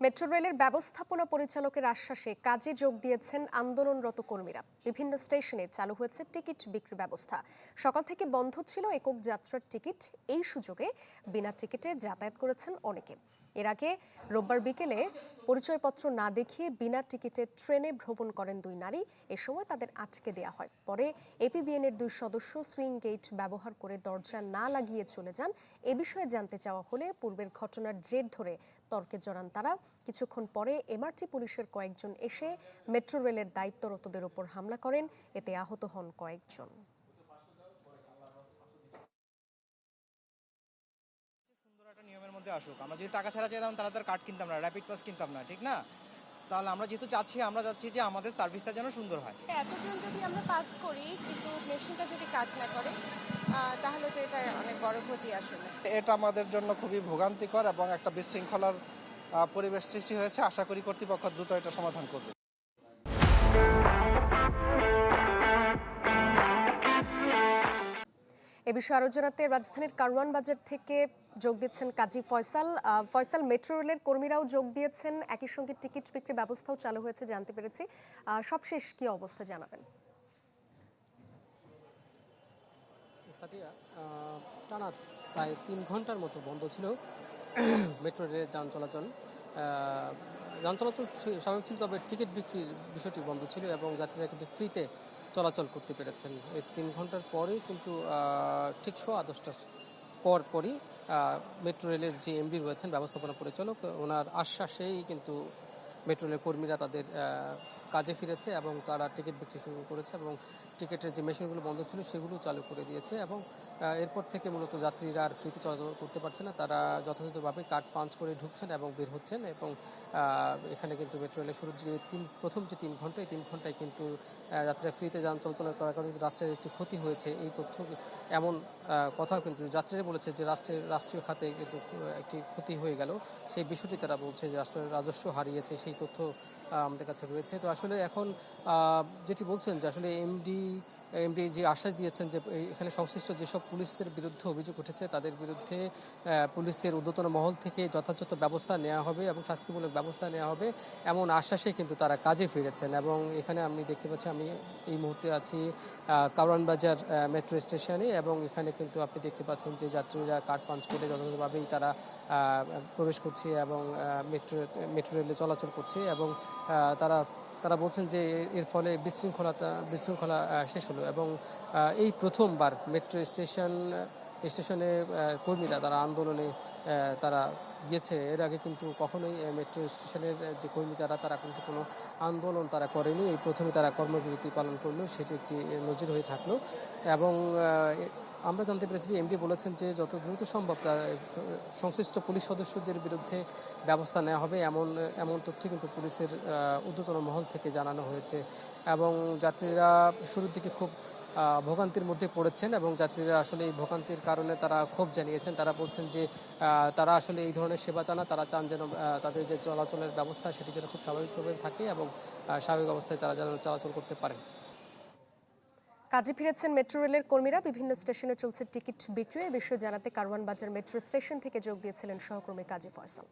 Metro রেলের ব্যবস্থাপনা পরিচালকের আশ্বাসে কাজে যোগ দিয়েছেন আন্দোলনরত কর্মীরা। বিভিন্ন স্টেশনে চালু হয়েছে টিকিট বিক্রি ব্যবস্থা। সকাল থেকে বন্ধ ছিল একক যাত্রার টিকিট। এই সুযোগে বিনা টিকিটে যাতায়াত করেছেন অনেকে। এর আগে রোববার বিকেলে পরিচয়পত্র না দেখিয়ে বিনা টিকিটে ট্রেনে ভ্রমণ করেন দুই নারী। এ সময় তাদের আটকে দেওয়া হয়। পরে এপিবিএনের দুই সদস্য সুইং গেট ব্যবহার করে দরজা না লাগিয়ে চলে যান। এ বিষয়ে জানতে চাওয়া হলে পূর্বের ঘটনার জের ধরে তর্কে জড়ান তারা। কিছুক্ষণ পরে এমআরটি পুলিশের কয়েকজন এসে মেট্রো রেলের দায়িত্বরতদের উপর হামলা করেন। এতে আহত হন কয়েকজন। নিয়মের মধ্যে আসুক। আমরা যদি টাকা ছাড়া চাইতাম তাহলে তার কার্ড কিনতাম না, র্যাপিড পাস কিনতাম না, ঠিক না? তাহলে আমরা যেহেতু আমরা যাচ্ছি যে আমাদের সার্ভিসটা যেন সুন্দর হয়। এতজন যদি আমরা পাস করি কিন্তু মেশিনটা যদি কাজ না করে তাহলে তো এটা অনেক বড় ক্ষতি আসলে। এটা আমাদের জন্য খুবই ভোগান্তিকর এবং একটা বিশৃঙ্খলার পরিবেশ সৃষ্টি হয়েছে। আশা করি কর্তৃপক্ষ দ্রুত এটা সমাধান করবে। এ বিষয়ে আরো জানাতে রাজধানীর কারওয়ান বাজার থেকে যোগ দিচ্ছেন কাজী ফয়সাল। মেট্রো রেলের কর্মীরাও যোগ দিয়েছেন, একই সঙ্গে টিকিট বিক্রি ব্যবস্থাও চালু হয়েছে জানতে পেরেছি। সবশেষ কি অবস্থা জানাবেন? সাদিয়া, টানা প্রায় 3 ঘন্টার মতো বন্ধ ছিল মেট্রো রেলের যান চলাচল। স্বাভাবিক ছিল, তবে টিকিট বিক্রির বিষয়টি বন্ধ ছিল এবং যাত্রীরা কিন্তু ফ্রিতে চলাচল করতে পেরেছেন। এই 3 ঘন্টার পরে কিন্তু ঠিক 10:15টার পরই মেট্রো রেলের যে এমডি রয়েছেন, ব্যবস্থাপনা পরিচালক, ওনার আশ্বাসেই কিন্তু মেট্রো রেলের কর্মীরা তাদের কাজে ফিরেছে এবং তারা টিকিট বিক্রি শুরু করেছে এবং টিকিটের যে মেশিনগুলো বন্ধ ছিল সেগুলো চালু করে দিয়েছে এবং এরপর থেকে মূলত যাত্রীরা আর ফ্রিতে চলাচল করতে পারছে না। তারা যথাযথভাবে কার্ড পাঞ্চ করে ঢুকছেন এবং বের হচ্ছেন এবং এখানে কিন্তু মেট্রো রেলের শুরুর যে প্রথম যে 3 ঘন্টা, এই 3 ঘন্টায় কিন্তু যাত্রীরা ফ্রিতে যান চলাচল করার কারণে রাষ্ট্রের একটি ক্ষতি হয়েছে। এই তথ্য এমন কথাও কিন্তু যাত্রীরা বলেছে যে রাষ্ট্রীয় খাতে কিন্তু একটি ক্ষতি হয়ে গেল। সেই বিষয়টি তারা বলছে যে রাষ্ট্রের রাজস্ব হারিয়েছে, সেই তথ্য আমাদের কাছে রয়েছে। তো আসলে এখন যেটি বলছেন যে আসলে এমডি যে আশ্বাস দিয়েছেন যে এখানে সংশ্লিষ্ট যেসব পুলিশের বিরুদ্ধে অভিযোগ উঠেছে তাদের বিরুদ্ধে পুলিশের ঊর্ধ্বতন মহল থেকে যথাযথ ব্যবস্থা নেওয়া হবে এবং শাস্তিমূলক ব্যবস্থা নেওয়া হবে, এমন আশ্বাসে কিন্তু তারা কাজে ফিরেছেন। এবং এখানে আমি দেখতে পাচ্ছি, আমি এই মুহূর্তে আছি কারওয়ান বাজার মেট্রো স্টেশনে এবং এখানে কিন্তু আপনি দেখতে পাচ্ছেন যে যাত্রীরা কার্ড পাঞ্চ করে যথাযথভাবেই তারা প্রবেশ করছে এবং মেট্রো রেলে চলাচল করছে এবং তারা বলছেন যে এর ফলে বিশৃঙ্খলা শেষ হলো এবং এই প্রথমবার মেট্রো স্টেশনে কর্মীরা তারা আন্দোলনে তারা গিয়েছে। এর আগে কিন্তু কখনোই মেট্রো স্টেশনের যে কর্মী তারা কিন্তু কোনো আন্দোলন তারা করেনি। এই প্রথমে তারা কর্মবিরতি পালন করলো, সেটি একটি নজির হয়ে থাকলো এবং আমরা জানতে পেরেছি যে এমডি বলেছেন যে যত দ্রুত সম্ভব সংশ্লিষ্ট পুলিশ সদস্যদের বিরুদ্ধে ব্যবস্থা নেওয়া হবে, এমন তথ্য কিন্তু পুলিশের ঊর্ধ্বতন মহল থেকে জানানো হয়েছে এবং যাত্রীরা শুরুর দিকে খুব ভোগান্তির মধ্যে পড়েছেন এবং যাত্রীরা আসলে এই ভোগান্তির কারণে তারা ক্ষোভ জানিয়েছেন। তারা বলছেন যে তারা আসলে এই ধরনের সেবা চান না, তারা চান যেন তাদের যে চলাচলের ব্যবস্থা সেটি যেন খুব স্বাভাবিকভাবে থাকে এবং স্বাভাবিক অবস্থায় তারা যেন চলাচল করতে পারেন। কাজে ফিরেছেন মেট্রো রেলের কর্মীরা। বিভিন্ন স্টেশনে চলছে টিকিট বিক্রি। এ বিষয়ে জানাতে কারওয়ান বাজার মেট্রো স্টেশন থেকে যোগ দিয়েছিলেন সহকর্মী কাজী ফয়সাল।